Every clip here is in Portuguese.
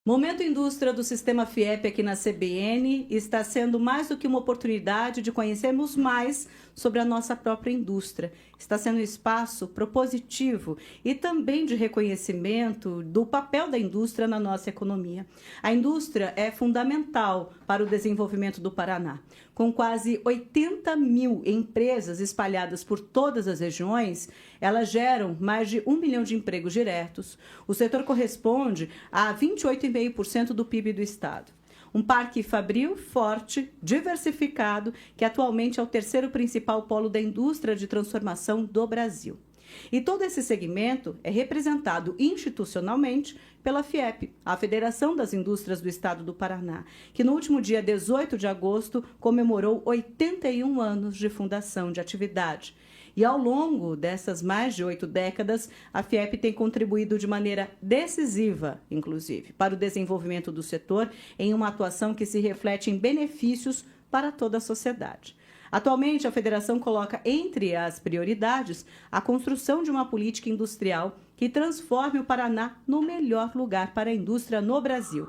Momento Indústria do Sistema FIEP aqui na CBN está sendo mais do que uma oportunidade de conhecermos mais sobre a nossa própria indústria. Está sendo um espaço propositivo e também de reconhecimento do papel da indústria na nossa economia. A indústria é fundamental para o desenvolvimento do Paraná. Com quase 80 mil empresas espalhadas por todas as regiões, elas geram mais de 1 milhão de empregos diretos. O setor corresponde a 28,5% do PIB do estado. Um parque fabril forte, diversificado, que atualmente é o terceiro principal polo da indústria de transformação do Brasil. E todo esse segmento é representado institucionalmente pela FIEP, a Federação das Indústrias do Estado do Paraná, que no último dia 18 de agosto comemorou 81 anos de fundação de atividade. E ao longo dessas mais de 8 décadas, a FIEP tem contribuído de maneira decisiva, inclusive, para o desenvolvimento do setor em uma atuação que se reflete em benefícios para toda a sociedade. Atualmente, a Federação coloca entre as prioridades a construção de uma política industrial que transforme o Paraná no melhor lugar para a indústria no Brasil.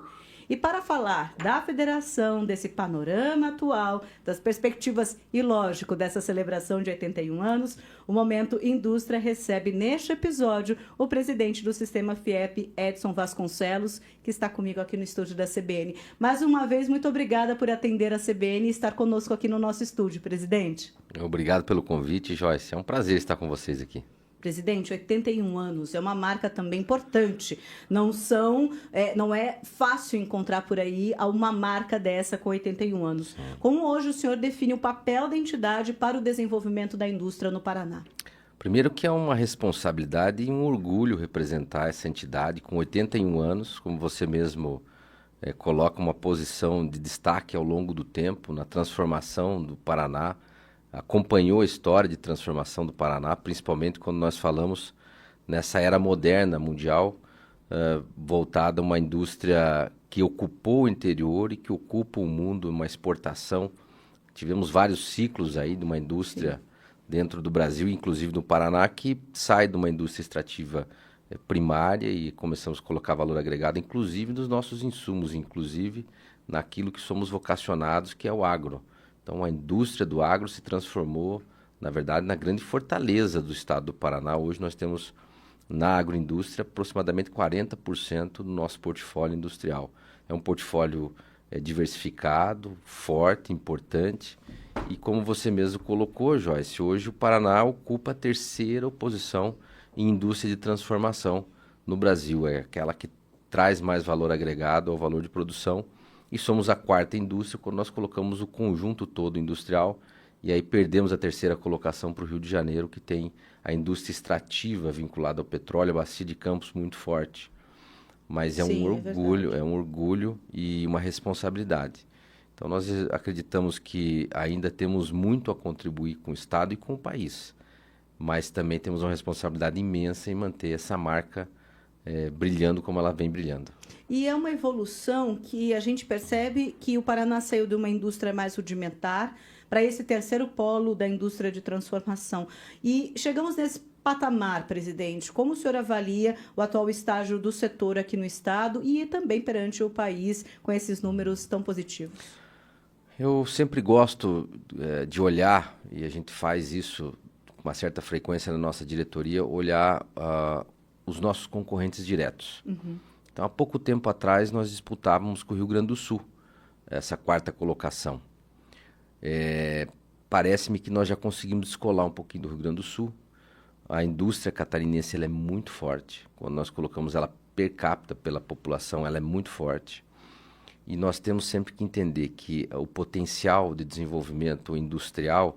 E para falar da Federação, desse panorama atual, das perspectivas e, lógico, dessa celebração de 81 anos, o Momento Indústria recebe neste episódio o presidente do Sistema FIEP, Edson Vasconcelos, que está comigo aqui no estúdio da CBN. Mais uma vez, muito obrigada por atender a CBN e estar conosco aqui no nosso estúdio, presidente. Obrigado pelo convite, Joyce. É um prazer estar com vocês aqui. Presidente, 81 anos é uma marca também importante. Não é fácil encontrar por aí uma marca dessa com 81 anos. Como hoje o senhor define o papel da entidade para o desenvolvimento da indústria no Paraná? Primeiro que é uma responsabilidade e um orgulho representar essa entidade com 81 anos, como você mesmo coloca uma posição de destaque ao longo do tempo na transformação do Paraná, acompanhou a história de transformação do Paraná, principalmente quando nós falamos nessa era moderna mundial, voltada a uma indústria que ocupou o interior e que ocupa o mundo, uma exportação. Tivemos vários ciclos aí de uma indústria dentro do Brasil, inclusive no Paraná, que sai de uma indústria extrativa primária e começamos a colocar valor agregado, inclusive nos nossos insumos, inclusive naquilo que somos vocacionados, que é o agro. Então, a indústria do agro se transformou, na verdade, na grande fortaleza do estado do Paraná. Hoje nós temos na agroindústria aproximadamente 40% do nosso portfólio industrial. É um portfólio diversificado, forte, importante. E como você mesmo colocou, Joyce, hoje o Paraná ocupa a terceira posição em indústria de transformação no Brasil. É aquela que traz mais valor agregado ao valor de produção. E somos a quarta indústria quando nós colocamos o conjunto todo industrial e aí perdemos a terceira colocação para o Rio de Janeiro, que tem a indústria extrativa vinculada ao petróleo, a bacia de Campos muito forte. Mas é um orgulho e uma responsabilidade. Então nós acreditamos que ainda temos muito a contribuir com o Estado e com o país, mas também temos uma responsabilidade imensa em manter essa marca brilhando como ela vem brilhando. E é uma evolução que a gente percebe que o Paraná saiu de uma indústria mais rudimentar para esse terceiro polo da indústria de transformação. E chegamos nesse patamar, presidente. Como o senhor avalia o atual estágio do setor aqui no estado e também perante o país com esses números tão positivos? Eu sempre gosto de olhar, e a gente faz isso com uma certa frequência na nossa diretoria, olhar os nossos concorrentes diretos. Então, há pouco tempo atrás, nós disputávamos com o Rio Grande do Sul essa quarta colocação. Parece-me que nós já conseguimos descolar um pouquinho do Rio Grande do Sul. A indústria catarinense ela é muito forte. Quando nós colocamos ela per capita pela população, ela é muito forte. E nós temos sempre que entender que o potencial de desenvolvimento industrial,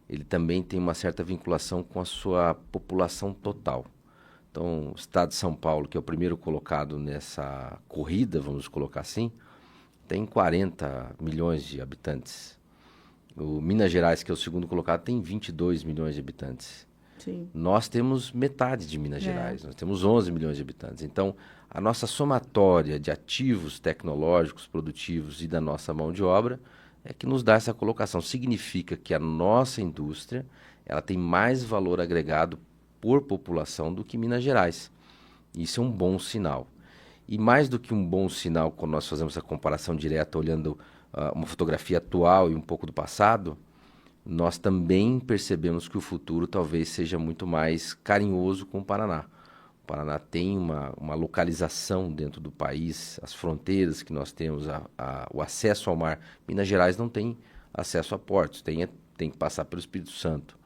ele também tem uma certa vinculação com a sua população total. Então, o estado de São Paulo, que é o primeiro colocado nessa corrida, vamos colocar assim, tem 40 milhões de habitantes. O Minas Gerais, que é o segundo colocado, tem 22 milhões de habitantes. Sim. Nós temos metade de Minas Gerais, nós temos 11 milhões de habitantes. Então, a nossa somatória de ativos tecnológicos, produtivos e da nossa mão de obra é que nos dá essa colocação. Significa que a nossa indústria ela tem mais valor agregado por população do que Minas Gerais. Isso é um bom sinal. E mais do que um bom sinal, quando nós fazemos a comparação direta, olhando uma fotografia atual e um pouco do passado, nós também percebemos que o futuro talvez seja muito mais carinhoso com o Paraná. O Paraná tem uma localização dentro do país, as fronteiras que nós temos, o acesso ao mar. Minas Gerais não tem acesso a portos, tem que passar pelo Espírito Santo.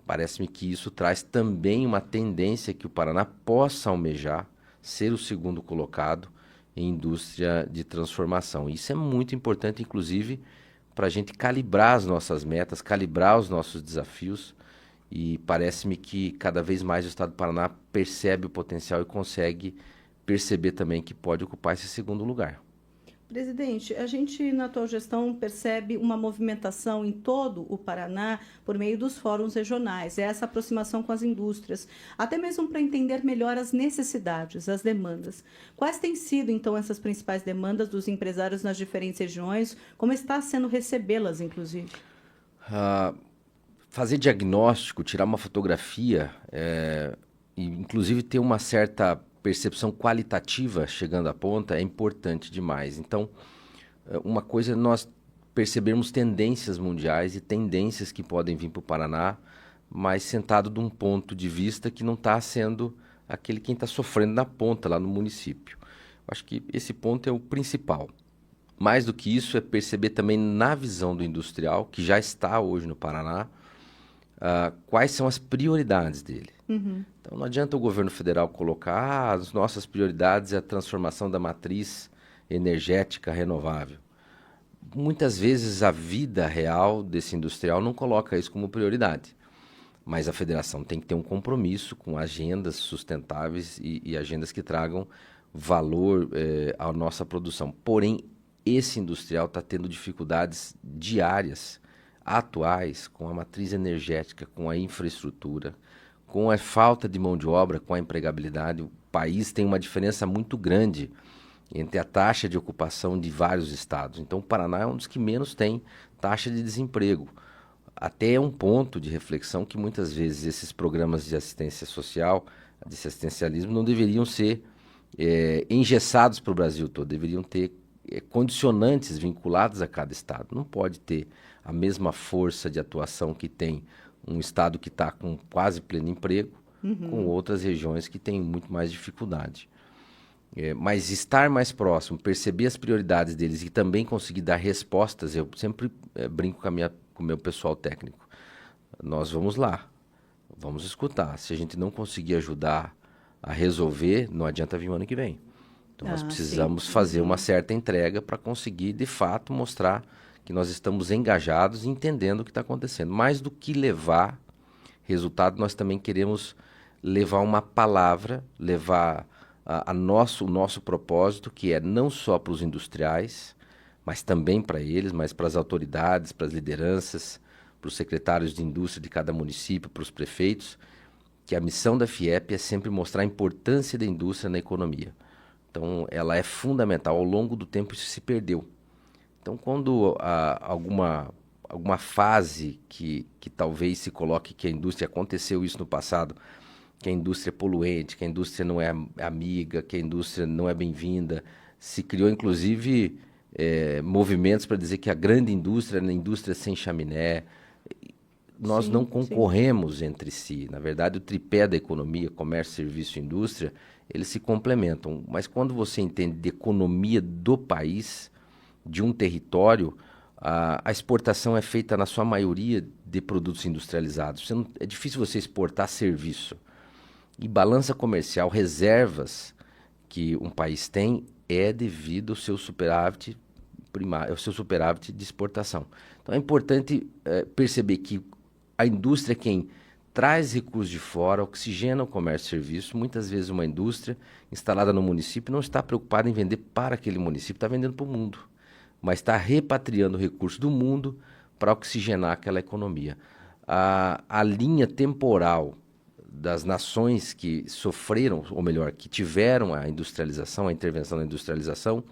Parece-me que isso traz também uma tendência que o Paraná possa almejar ser o segundo colocado em indústria de transformação. Isso é muito importante, inclusive, para a gente calibrar as nossas metas, calibrar os nossos desafios, e parece-me que cada vez mais o Estado do Paraná percebe o potencial e consegue perceber também que pode ocupar esse segundo lugar. Presidente, a gente na atual gestão percebe uma movimentação em todo o Paraná por meio dos fóruns regionais, essa aproximação com as indústrias, até mesmo para entender melhor as necessidades, as demandas. Quais têm sido, então, essas principais demandas dos empresários nas diferentes regiões? Como está sendo recebê-las, inclusive? Fazer diagnóstico, tirar uma fotografia, e inclusive ter uma certa percepção qualitativa chegando à ponta é importante demais. Então, uma coisa é nós percebermos tendências mundiais e tendências que podem vir para o Paraná, mas sentado de um ponto de vista que não está sendo aquele quem está sofrendo na ponta, lá no município. Eu acho que esse ponto é o principal. Mais do que isso, é perceber também na visão do industrial, que já está hoje no Paraná, quais são as prioridades dele. Uhum. Então, não adianta o governo federal colocar as nossas prioridades é a transformação da matriz energética renovável. Muitas vezes a vida real desse industrial não coloca isso como prioridade, mas a federação tem que ter um compromisso com agendas sustentáveis e agendas que tragam valor à nossa produção. Porém, esse industrial está tendo dificuldades diárias, atuais, com a matriz energética, com a infraestrutura, com a falta de mão de obra, com a empregabilidade. O país tem uma diferença muito grande entre a taxa de ocupação de vários estados. Então, o Paraná é um dos que menos tem taxa de desemprego. Até é um ponto de reflexão que muitas vezes esses programas de assistência social, de assistencialismo, não deveriam ser engessados para o Brasil todo, deveriam ter condicionantes vinculados a cada estado. Não pode ter a mesma força de atuação que tem um estado que está com quase pleno emprego, com outras regiões que têm muito mais dificuldade. Mas estar mais próximo, perceber as prioridades deles e também conseguir dar respostas, eu sempre brinco com o meu pessoal técnico. Nós vamos lá, vamos escutar. Se a gente não conseguir ajudar a resolver, não adianta vir o ano que vem. Então, nós precisamos fazer uma certa entrega para conseguir, de fato, mostrar que nós estamos engajados e entendendo o que está acontecendo. Mais do que levar resultado, nós também queremos levar uma palavra, levar o nosso propósito, que é não só para os industriais, mas também para eles, mas para as autoridades, para as lideranças, para os secretários de indústria de cada município, para os prefeitos, que a missão da FIEP é sempre mostrar a importância da indústria na economia. Então, ela é fundamental. Ao longo do tempo, isso se perdeu. Então, quando alguma fase que talvez se coloque que a indústria aconteceu isso no passado, que a indústria é poluente, que a indústria não é amiga, que a indústria não é bem-vinda, se criou, inclusive, movimentos para dizer que a grande indústria era a indústria sem chaminé. Nós não concorremos entre si. Na verdade, o tripé da economia, comércio, serviço e indústria, eles se complementam. Mas quando você entende de economia do país, de um território, a exportação é feita, na sua maioria, de produtos industrializados. É difícil você exportar serviço. E balança comercial, reservas que um país tem, é devido ao seu superávit primário, ao seu superávit de exportação. Então é importante perceber que a indústria é quem traz recursos de fora, oxigena o comércio e serviço. Muitas vezes uma indústria instalada no município não está preocupada em vender para aquele município, está vendendo para o mundo, mas está repatriando recursos do mundo para oxigenar aquela economia. A linha temporal das nações que sofreram, ou melhor, que tiveram a industrialização, a intervenção na industrialização,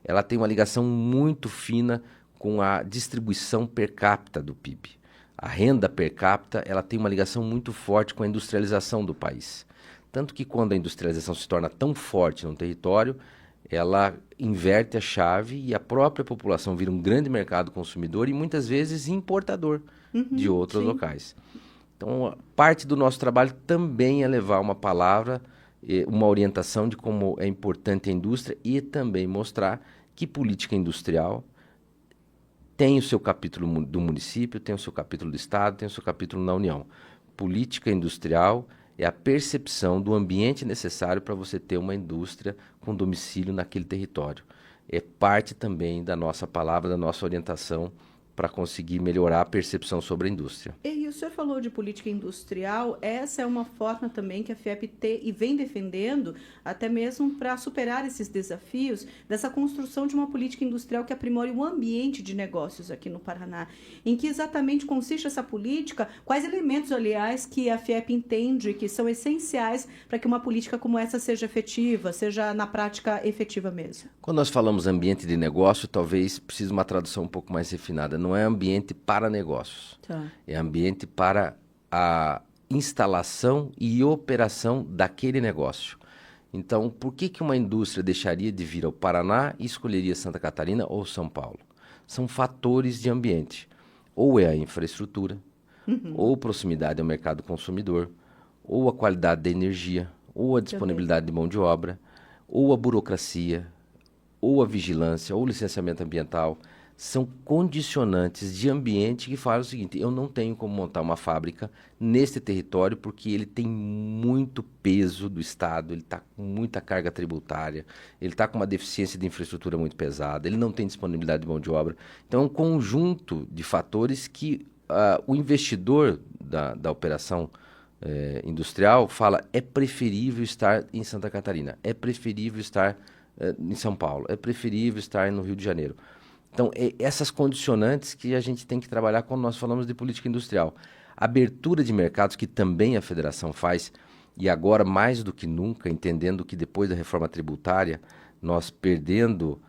ela tem uma ligação muito fina com a distribuição per capita do PIB. A renda per capita, ela tem uma ligação muito forte com a industrialização do país. Tanto que quando a industrialização se torna tão forte num território, ela inverte a chave e a própria população vira um grande mercado consumidor e muitas vezes importador de outros sim. locais. Então, parte do nosso trabalho também é levar uma palavra, uma orientação de como é importante a indústria e também mostrar que política industrial tem o seu capítulo do município, tem o seu capítulo do Estado, tem o seu capítulo na União. Política industrial é a percepção do ambiente necessário para você ter uma indústria com domicílio naquele território. É parte também da nossa palavra, da nossa orientação para conseguir melhorar a percepção sobre a indústria. E o senhor falou de política industrial, essa é uma forma também que a FIEP e vem defendendo, até mesmo para superar esses desafios dessa construção de uma política industrial que aprimore o ambiente de negócios aqui no Paraná. Em que exatamente consiste essa política? Quais elementos, aliás, que a FIEP entende que são essenciais para que uma política como essa seja efetiva, seja na prática efetiva mesmo? Quando nós falamos ambiente de negócio, talvez precise uma tradução um pouco mais refinada. Não é ambiente para negócios. Tá. É ambiente para a instalação e operação daquele negócio. Então, por que uma indústria deixaria de vir ao Paraná e escolheria Santa Catarina ou São Paulo? São fatores de ambiente. Ou é a infraestrutura, ou proximidade ao mercado consumidor, ou a qualidade da energia, ou a disponibilidade de mão de obra, ou a burocracia, ou a vigilância, ou o licenciamento ambiental. São condicionantes de ambiente que falam o seguinte: eu não tenho como montar uma fábrica neste território porque ele tem muito peso do Estado, ele está com muita carga tributária, ele está com uma deficiência de infraestrutura muito pesada, ele não tem disponibilidade de mão de obra. Então, é um conjunto de fatores que o investidor da operação industrial fala: é preferível estar em Santa Catarina, é preferível estar em São Paulo, é preferível estar no Rio de Janeiro. Então, essas condicionantes que a gente tem que trabalhar quando nós falamos de política industrial. Abertura de mercados, que também a federação faz, e agora mais do que nunca, entendendo que depois da reforma tributária, nós perdendo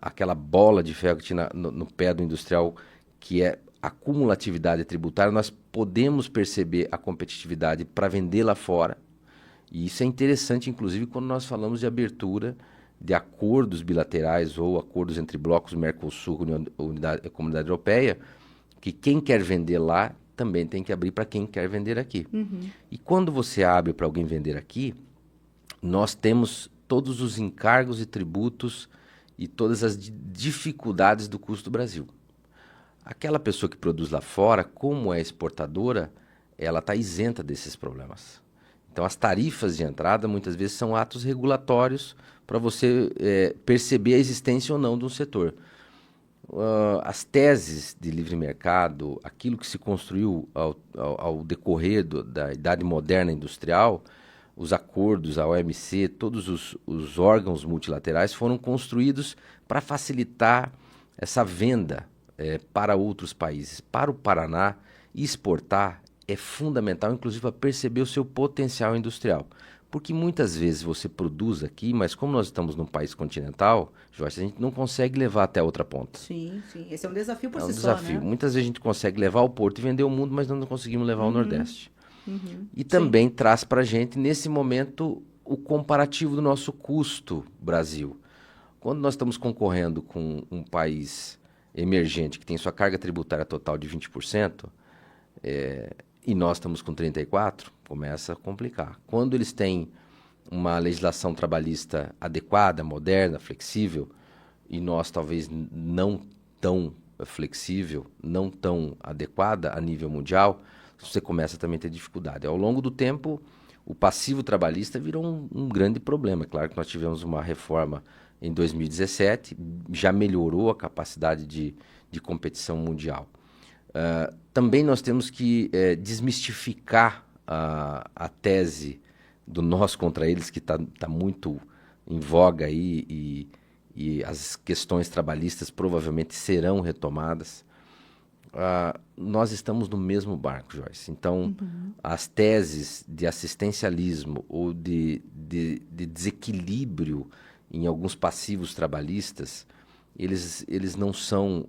aquela bola de ferro que tinha no pé do industrial, que é a cumulatividade tributária, nós podemos perceber a competitividade para vender lá fora. E isso é interessante, inclusive, quando nós falamos de abertura de acordos bilaterais ou acordos entre blocos Mercosul e Comunidade Europeia, que quem quer vender lá também tem que abrir para quem quer vender aqui. E quando você abre para alguém vender aqui, nós temos todos os encargos e tributos e todas as dificuldades do custo do Brasil. Aquela pessoa que produz lá fora, como é exportadora, ela está isenta desses problemas. Então, as tarifas de entrada, muitas vezes, são atos regulatórios para você perceber a existência ou não de um setor. As teses de livre mercado, aquilo que se construiu ao decorrer da idade moderna industrial, os acordos, a OMC, todos os órgãos multilaterais foram construídos para facilitar essa venda para outros países. Para o Paraná, exportar é fundamental, inclusive, para perceber o seu potencial industrial. Porque muitas vezes você produz aqui, mas como nós estamos num país continental, Joyce, a gente não consegue levar até a outra ponta. Sim, sim. Esse é um desafio por si só. É um desafio. Né? Muitas vezes a gente consegue levar ao porto e vender o mundo, mas não conseguimos levar ao Nordeste. E também traz para a gente, nesse momento, o comparativo do nosso custo Brasil. Quando nós estamos concorrendo com um país emergente que tem sua carga tributária total de 20%, e nós estamos com 34%, começa a complicar. Quando eles têm uma legislação trabalhista adequada, moderna, flexível, e nós talvez não tão flexível, não tão adequada a nível mundial, você começa também a ter dificuldade. Ao longo do tempo, o passivo trabalhista virou um grande problema. É claro que nós tivemos uma reforma em 2017, já melhorou a capacidade de competição mundial. Também nós temos que desmistificar a tese do nós contra eles, que está muito em voga aí, e as questões trabalhistas provavelmente serão retomadas. Nós estamos no mesmo barco, Joyce. Então, as teses de assistencialismo ou de desequilíbrio em alguns passivos trabalhistas, eles não são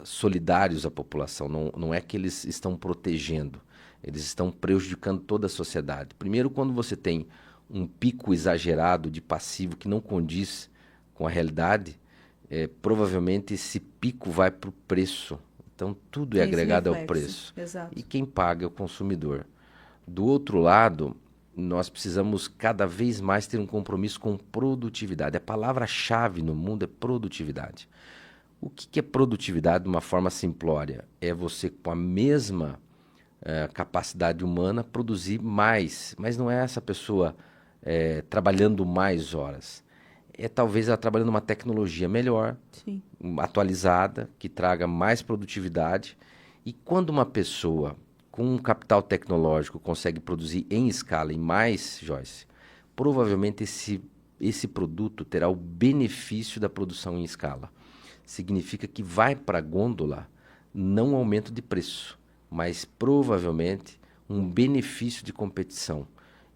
solidários à população, não é que eles estão protegendo, Eles estão prejudicando toda a sociedade. Primeiro, quando você tem um pico exagerado de passivo que não condiz com a realidade, provavelmente esse pico vai para o preço. Então, tudo é agregado ao preço. Exato. E quem paga é o consumidor. Do outro lado, nós precisamos cada vez mais ter um compromisso com produtividade. A palavra-chave no mundo é produtividade. O que é produtividade de uma forma simplória? É você, com a mesma capacidade humana, produzir mais. Mas não é essa pessoa trabalhando mais horas. É talvez ela trabalhando uma tecnologia melhor, Sim. atualizada, que traga mais produtividade. E quando uma pessoa com um capital tecnológico consegue produzir em escala e mais, Joyce, provavelmente esse produto terá o benefício da produção em escala. Significa que vai para a gôndola não um aumento de preço, mas provavelmente um benefício de competição.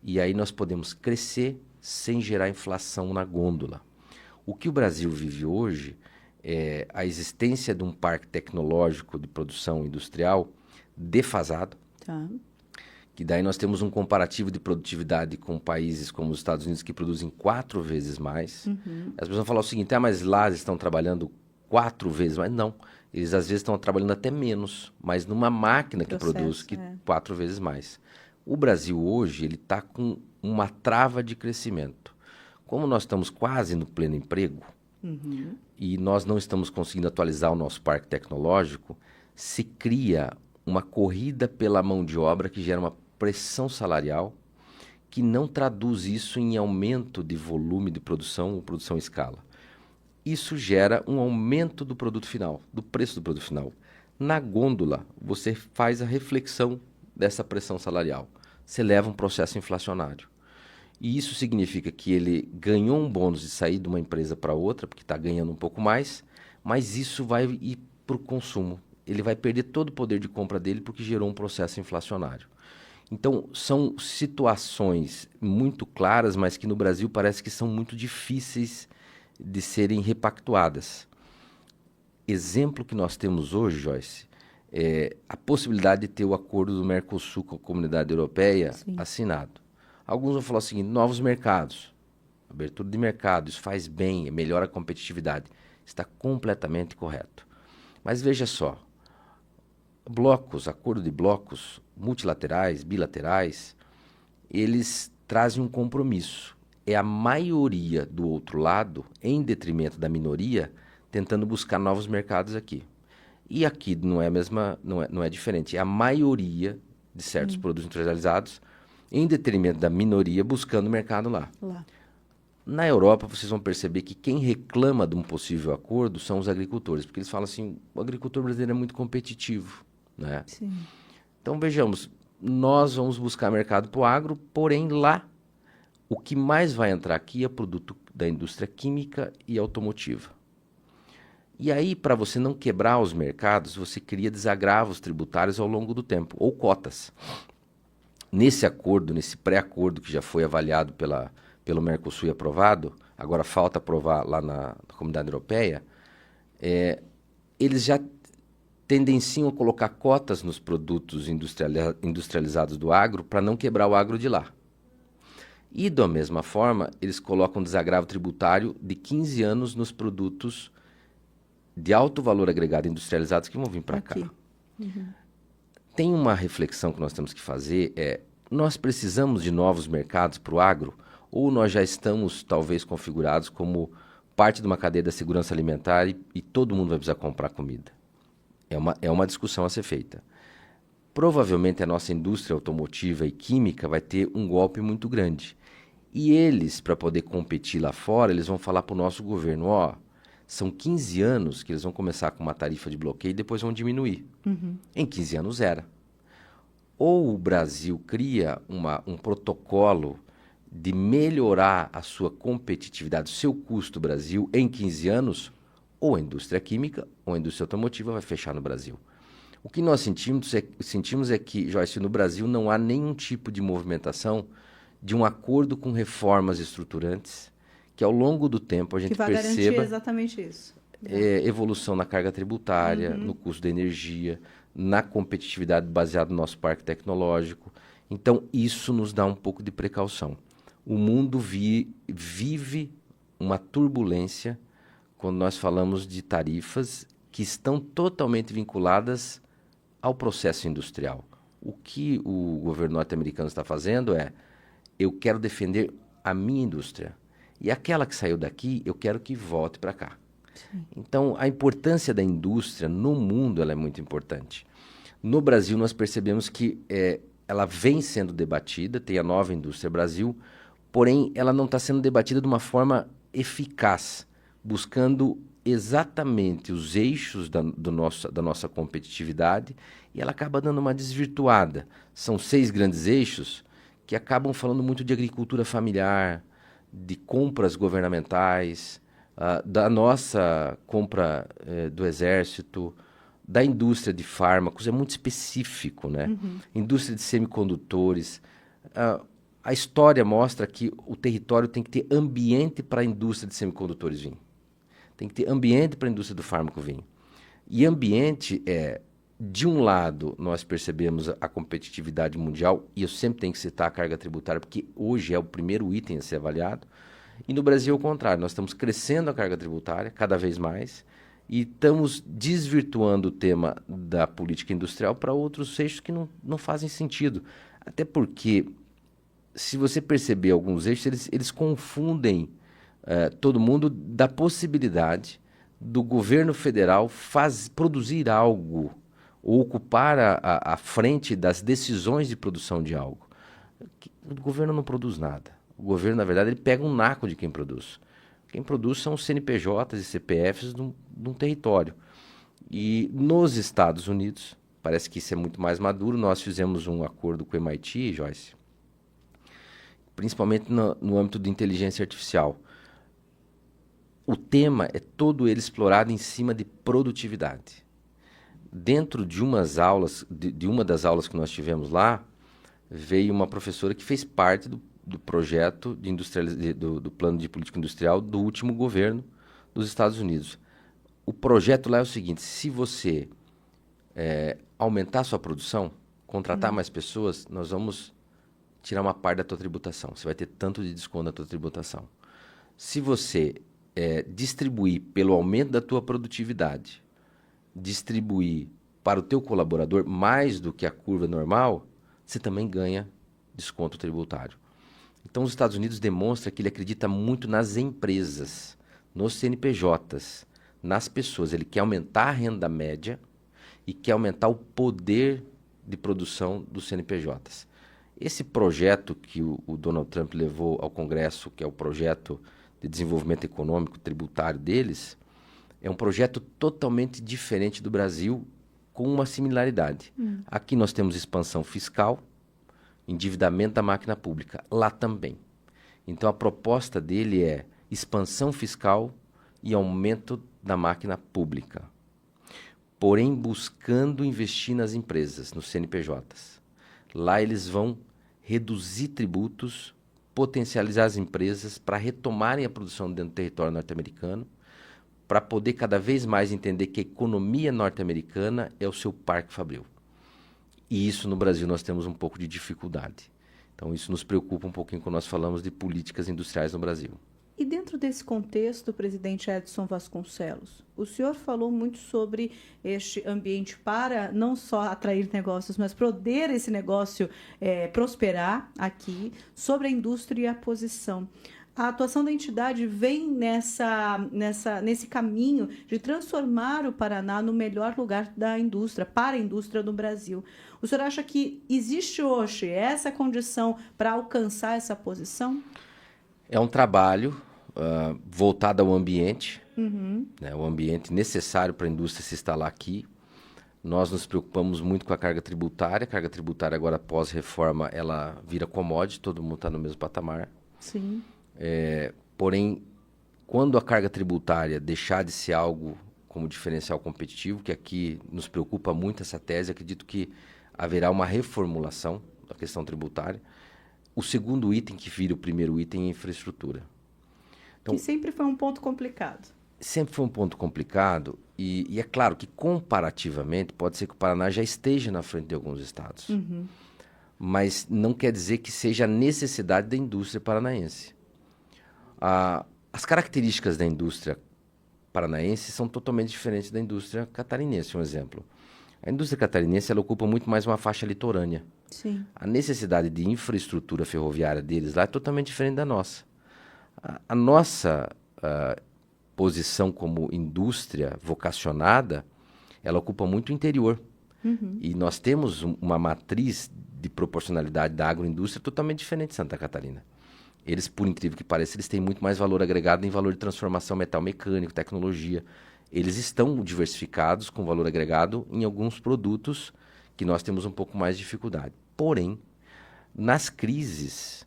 E aí nós podemos crescer sem gerar inflação na gôndola. O que o Brasil vive hoje é a existência de um parque tecnológico de produção industrial defasado, Tá. que daí nós temos um comparativo de produtividade com países como os Estados Unidos que produzem 4 vezes mais. As pessoas falam o seguinte, mas lá eles estão trabalhando 4 vezes mais. Não, eles às vezes estão trabalhando até menos, mas numa máquina que produz 4 vezes mais. O Brasil hoje ele está com uma trava de crescimento. Como nós estamos quase no pleno emprego e nós não estamos conseguindo atualizar o nosso parque tecnológico, se cria uma corrida pela mão de obra que gera uma pressão salarial que não traduz isso em aumento de volume de produção ou produção em escala. Isso gera um aumento do produto final, do preço do produto final. Na gôndola, você faz a reflexão dessa pressão salarial. Você leva um processo inflacionário. E isso significa que ele ganhou um bônus de sair de uma empresa para outra, porque está ganhando um pouco mais, mas isso vai ir para o consumo. Ele vai perder todo o poder de compra dele porque gerou um processo inflacionário. Então, são situações muito claras, mas que no Brasil parece que são muito difíceis de serem repactuadas. Exemplo que nós temos hoje, Joyce, é a possibilidade de ter o acordo do Mercosul com a Comunidade Europeia assinado. Alguns vão falar o seguinte, novos mercados, abertura de mercado, isso faz bem, melhora a competitividade. Está completamente correto. Mas veja só, acordo de blocos multilaterais, bilaterais, eles trazem um compromisso. É a maioria do outro lado, em detrimento da minoria, tentando buscar novos mercados aqui. E aqui não é diferente. É a maioria de certos produtos industrializados, em detrimento da minoria, buscando mercado lá. Na Europa, vocês vão perceber que quem reclama de um possível acordo são os agricultores, porque eles falam assim, o agricultor brasileiro é muito competitivo, né? Sim. Então, vejamos, nós vamos buscar mercado para o agro, porém lá, o que mais vai entrar aqui é produto da indústria química e automotiva. E aí, para você não quebrar os mercados, você cria desagravos tributários ao longo do tempo, ou cotas. Nesse acordo, nesse pré-acordo que já foi avaliado pelo Mercosul e aprovado, agora falta aprovar lá na Comunidade Europeia, eles já tendenciam a colocar cotas nos produtos industrializados do agro para não quebrar o agro de lá. E, da mesma forma, eles colocam desagravo tributário de 15 anos nos produtos de alto valor agregado industrializados que vão vir para cá. Tem uma reflexão que nós temos que fazer, nós precisamos de novos mercados para o agro ou nós já estamos talvez configurados como parte de uma cadeia da segurança alimentar e todo mundo vai precisar comprar comida? É uma discussão a ser feita. Provavelmente a nossa indústria automotiva e química vai ter um golpe muito grande. E eles, para poder competir lá fora, eles vão falar para o nosso governo, são 15 anos que eles vão começar com uma tarifa de bloqueio e depois vão diminuir. Em 15 anos zera. Ou o Brasil cria um protocolo de melhorar a sua competitividade, o seu custo Brasil em 15 anos, ou a indústria química ou a indústria automotiva vai fechar no Brasil. O que nós sentimos é que, Joyce, no Brasil não há nenhum tipo de movimentação de um acordo com reformas estruturantes que ao longo do tempo a gente perceba... Que vai garantir exatamente isso. Evolução na carga tributária, no custo da energia, na competitividade baseada no nosso parque tecnológico. Então, isso nos dá um pouco de precaução. O mundo vive uma turbulência quando nós falamos de tarifas que estão totalmente vinculadas ao processo industrial. O que o governo norte-americano está fazendo é: eu quero defender a minha indústria. E aquela que saiu daqui, eu quero que volte para cá. Sim. Então, a importância da indústria no mundo ela é muito importante. No Brasil, nós percebemos que ela vem sendo debatida, tem a nova Indústria Brasil, porém, ela não está sendo debatida de uma forma eficaz, buscando exatamente os eixos da nossa competitividade, e ela acaba dando uma desvirtuada. São 6 grandes eixos que acabam falando muito de agricultura familiar, de compras governamentais, da nossa compra do Exército, da indústria de fármacos, é muito específico, né? Uhum. Indústria de semicondutores. A história mostra que o território tem que ter ambiente para a indústria de semicondutores vir. Tem que ter ambiente para a indústria do fármaco vir. E ambiente de um lado, nós percebemos a competitividade mundial, e eu sempre tenho que citar a carga tributária, porque hoje é o primeiro item a ser avaliado. E no Brasil, ao contrário, nós estamos crescendo a carga tributária cada vez mais e estamos desvirtuando o tema da política industrial para outros eixos que não fazem sentido. Até porque, se você perceber alguns eixos, eles confundem todo mundo da possibilidade do governo federal produzir algo ou ocupar a frente das decisões de produção de algo. O governo não produz nada. O governo, na verdade, ele pega um naco de quem produz. Quem produz são os CNPJs e CPFs de um território. E nos Estados Unidos, parece que isso é muito mais maduro, nós fizemos um acordo com o MIT, Joyce, principalmente no âmbito de inteligência artificial. O tema é todo ele explorado em cima de produtividade. Dentro de umas aulas, de uma das aulas que nós tivemos lá, veio uma professora que fez parte do projeto do plano de política industrial do último governo dos Estados Unidos. O projeto lá é o seguinte: se você aumentar a sua produção, contratar mais pessoas, nós vamos tirar uma parte da tua tributação. Você vai ter tanto de desconto na tua tributação. Se você distribuir pelo aumento da tua produtividade, distribuir para o teu colaborador mais do que a curva normal, você também ganha desconto tributário. Então, os Estados Unidos demonstra que ele acredita muito nas empresas, nos CNPJs, nas pessoas. Ele quer aumentar a renda média e quer aumentar o poder de produção dos CNPJs. Esse projeto que o Donald Trump levou ao Congresso, que é o projeto de desenvolvimento econômico tributário deles, é um projeto totalmente diferente do Brasil, com uma similaridade. Aqui nós temos expansão fiscal, endividamento da máquina pública, lá também. Então a proposta dele é expansão fiscal e aumento da máquina pública, porém buscando investir nas empresas, nos CNPJs. Lá eles vão reduzir tributos, potencializar as empresas para retomarem a produção dentro do território norte-americano, para poder cada vez mais entender que a economia norte-americana é o seu parque fabril. E isso no Brasil nós temos um pouco de dificuldade. Então isso nos preocupa um pouquinho quando nós falamos de políticas industriais no Brasil. E dentro desse contexto, presidente Edson Vasconcelos, o senhor falou muito sobre este ambiente para não só atrair negócios, mas poder esse negócio prosperar aqui, sobre a indústria e a posição. A atuação da entidade vem nesse caminho de transformar o Paraná no melhor lugar da indústria, para a indústria do Brasil. O senhor acha que existe hoje essa condição para alcançar essa posição? É um trabalho voltado ao ambiente, né, o ambiente necessário para a indústria se instalar aqui. Nós nos preocupamos muito com a carga tributária. A carga tributária agora, pós-reforma, ela vira commodity, todo mundo está no mesmo patamar. Sim. Porém, quando a carga tributária deixar de ser algo como diferencial competitivo, que aqui nos preocupa muito essa tese, acredito que haverá uma reformulação da questão tributária. O segundo item que vira o primeiro item é a infraestrutura. Então, que sempre foi um ponto complicado. sempre foi um ponto complicado e é claro que comparativamente pode ser que o Paraná já esteja na frente de alguns estados, mas não quer dizer que seja a necessidade da indústria paranaense. As características da indústria paranaense são totalmente diferentes da indústria catarinense. Um exemplo, a indústria catarinense ela ocupa muito mais uma faixa litorânea. Sim. A necessidade de infraestrutura ferroviária deles lá é totalmente diferente da nossa. A nossa posição como indústria vocacionada, ela ocupa muito o interior. E nós temos uma matriz de proporcionalidade da agroindústria totalmente diferente de Santa Catarina. Eles, por incrível que pareça, eles têm muito mais valor agregado em valor de transformação metal mecânico, tecnologia. Eles estão diversificados com valor agregado em alguns produtos que nós temos um pouco mais de dificuldade. Porém, nas crises,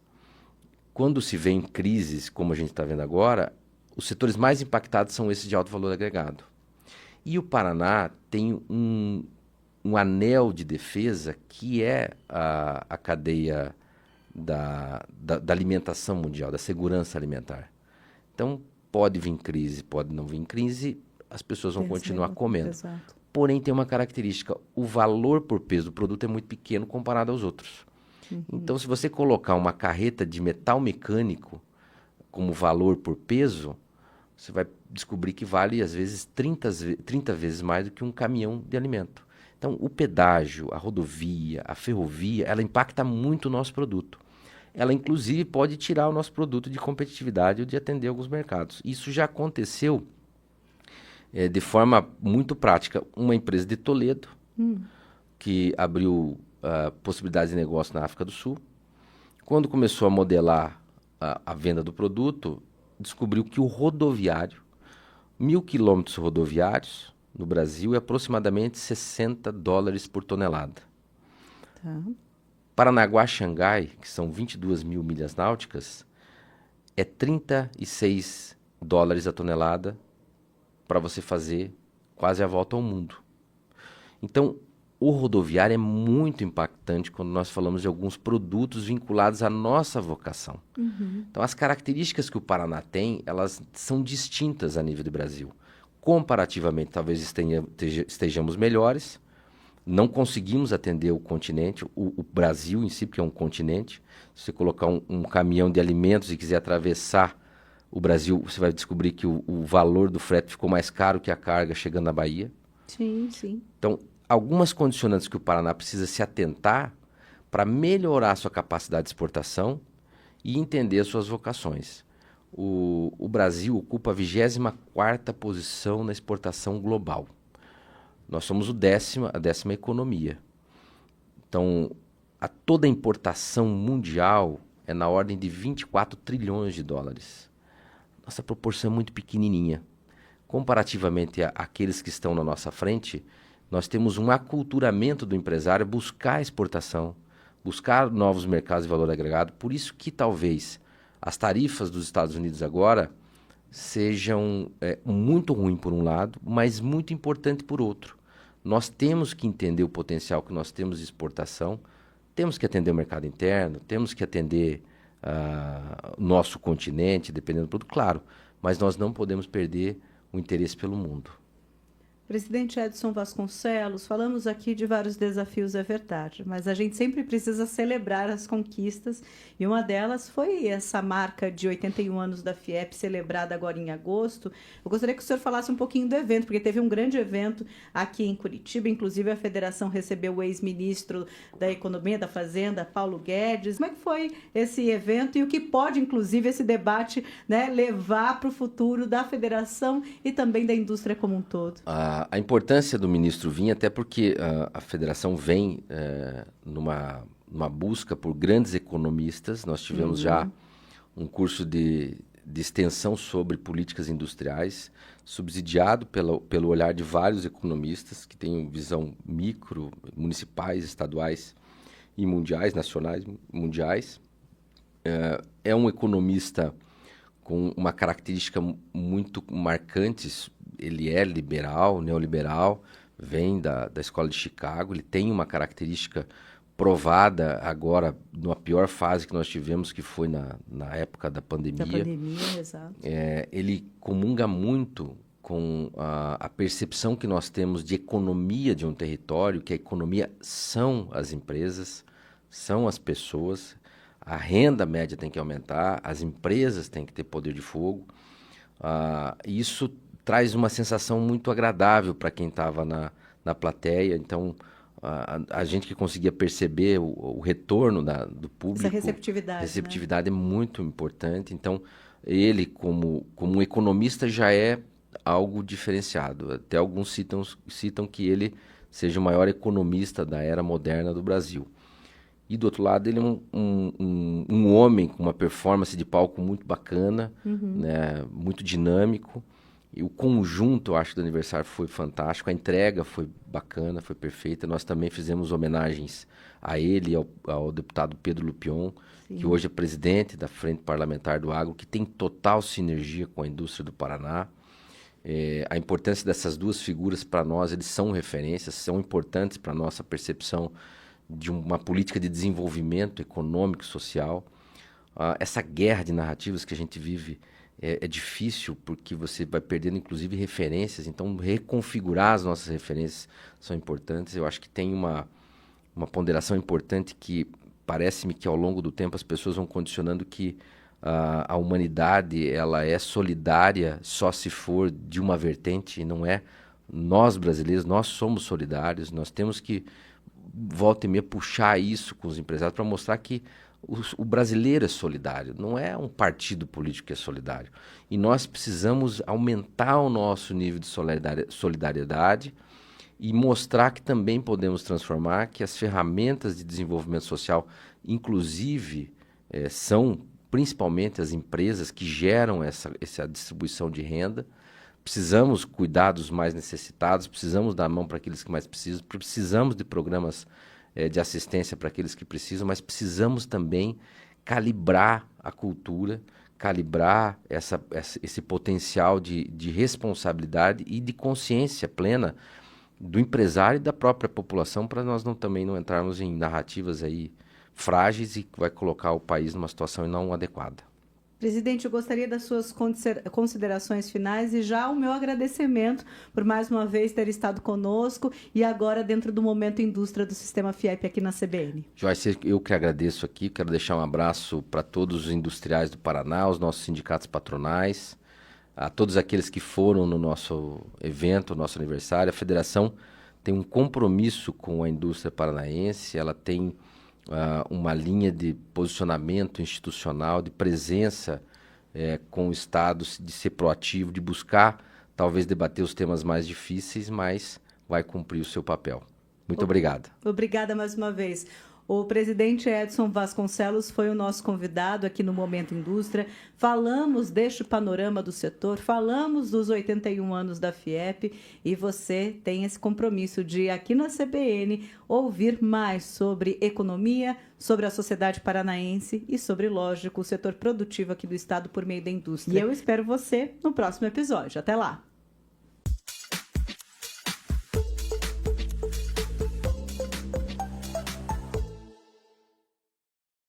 quando se vê em crises, como a gente está vendo agora, os setores mais impactados são esses de alto valor agregado. E o Paraná tem um anel de defesa que é a cadeia da alimentação mundial, da segurança alimentar. Então, pode vir crise, pode não vir crise, as pessoas vão continuar comendo. Exato. Porém, tem uma característica, o valor por peso do produto é muito pequeno comparado aos outros. Então, se você colocar uma carreta de metal mecânico como valor por peso, você vai descobrir que vale, às vezes, 30 vezes mais do que um caminhão de alimento. Então, o pedágio, a rodovia, a ferrovia, ela impacta muito o nosso produto. Ela, inclusive, pode tirar o nosso produto de competitividade ou de atender alguns mercados. Isso já aconteceu de forma muito prática. Uma empresa de Toledo, que abriu possibilidades de negócio na África do Sul, quando começou a modelar a venda do produto, descobriu que o rodoviário, 1.000 quilômetros rodoviários no Brasil, é aproximadamente $60 por tonelada. Tá. Paranaguá-Xangai, que são 22 mil milhas náuticas, é $36 a tonelada para você fazer quase a volta ao mundo. Então, o rodoviário é muito impactante quando nós falamos de alguns produtos vinculados à nossa vocação. Então, as características que o Paraná tem, elas são distintas a nível do Brasil. Comparativamente, talvez estejamos melhores. Não conseguimos atender o continente, o Brasil em si, porque é um continente. Se você colocar um caminhão de alimentos e quiser atravessar o Brasil, você vai descobrir que o valor do frete ficou mais caro que a carga chegando na Bahia. Sim, sim. Então, algumas condicionantes que o Paraná precisa se atentar para melhorar sua capacidade de exportação e entender as suas vocações. O Brasil ocupa a 24ª posição na exportação global. Nós somos a décima economia. Então, toda a importação mundial é na ordem de 24 trilhões de dólares. Nossa proporção é muito pequenininha. Comparativamente àqueles que estão na nossa frente, nós temos um aculturamento do empresário buscar a exportação, buscar novos mercados de valor agregado. Por isso que talvez as tarifas dos Estados Unidos agora sejam muito ruim por um lado, mas muito importante por outro. Nós temos que entender o potencial que nós temos de exportação, temos que atender o mercado interno, temos que atender o nosso continente, dependendo do produto, claro, mas nós não podemos perder o interesse pelo mundo. Presidente Edson Vasconcelos, falamos aqui de vários desafios, é verdade, mas a gente sempre precisa celebrar as conquistas e uma delas foi essa marca de 81 anos da FIEP, celebrada agora em agosto. Eu gostaria que o senhor falasse um pouquinho do evento, porque teve um grande evento aqui em Curitiba, inclusive a federação recebeu o ex-ministro da Economia, da Fazenda, Paulo Guedes. Como é que foi esse evento e o que pode, inclusive, esse debate, né, levar para o futuro da federação e também da indústria como um todo? A importância do ministro vir, até porque a federação vem numa busca por grandes economistas. Nós tivemos já um curso de extensão sobre políticas industriais, subsidiado pelo olhar de vários economistas que têm visão micro, municipais, estaduais e mundiais, nacionais, mundiais. É um economista com uma característica muito marcante. Ele é liberal, neoliberal, vem da escola de Chicago, ele tem uma característica provada agora, numa pior fase que nós tivemos, que foi na época da pandemia. Da pandemia, exato. Ele comunga muito com a percepção que nós temos de economia de um território, que a economia são as empresas, são as pessoas, a renda média tem que aumentar, as empresas têm que ter poder de fogo. Isso traz uma sensação muito agradável para quem estava na plateia. Então, a gente que conseguia perceber o retorno do público. Essa receptividade. A receptividade, né? É muito importante. Então, ele, como um economista, já é algo diferenciado. Até alguns citam que ele seja o maior economista da era moderna do Brasil. E, do outro lado, ele é um homem com uma performance de palco muito bacana, né, muito dinâmico. E o conjunto, eu acho, do aniversário foi fantástico. A entrega foi bacana, foi perfeita. Nós também fizemos homenagens a ele e ao deputado Pedro Lupion, que hoje é presidente da Frente Parlamentar do Agro, que tem total sinergia com a indústria do Paraná. A importância dessas duas figuras para nós, eles são referências, são importantes para a nossa percepção de uma política de desenvolvimento econômico e social. Essa guerra de narrativas que a gente vive é difícil, porque você vai perdendo, inclusive, referências. Então, reconfigurar as nossas referências são importantes. Eu acho que tem uma ponderação importante que parece-me que, ao longo do tempo, as pessoas vão condicionando que a humanidade ela é solidária só se for de uma vertente, e não é. Nós, brasileiros, nós somos solidários, nós temos que, volta e meia, puxar isso com os empresários para mostrar que o brasileiro é solidário, não é um partido político que é solidário. E nós precisamos aumentar o nosso nível de solidariedade e mostrar que também podemos transformar, que as ferramentas de desenvolvimento social, inclusive, são principalmente as empresas que geram essa distribuição de renda. Precisamos cuidar dos mais necessitados, precisamos dar a mão para aqueles que mais precisam, precisamos de programas de assistência para aqueles que precisam, mas precisamos também calibrar a cultura, calibrar esse potencial de responsabilidade e de consciência plena do empresário e da própria população, para nós também não entrarmos em narrativas aí frágeis e que vai colocar o país numa situação não adequada. Presidente, eu gostaria das suas considerações finais e já o meu agradecimento por mais uma vez ter estado conosco e agora dentro do Momento Indústria do Sistema FIEP aqui na CBN. Joyce, eu que agradeço aqui, quero deixar um abraço para todos os industriais do Paraná, os nossos sindicatos patronais, a todos aqueles que foram no nosso evento, nosso aniversário. A federação tem um compromisso com a indústria paranaense, ela tem uma linha de posicionamento institucional, de presença com o Estado, de ser proativo, de buscar, talvez, debater os temas mais difíceis, mas vai cumprir o seu papel. Muito obrigado. Obrigada mais uma vez. O presidente Edson Vasconcelos foi o nosso convidado aqui no Momento Indústria. Falamos deste panorama do setor, falamos dos 81 anos da FIEP e você tem esse compromisso de, aqui na CBN, ouvir mais sobre economia, sobre a sociedade paranaense e sobre, lógico, o setor produtivo aqui do estado por meio da indústria. E eu espero você no próximo episódio. Até lá!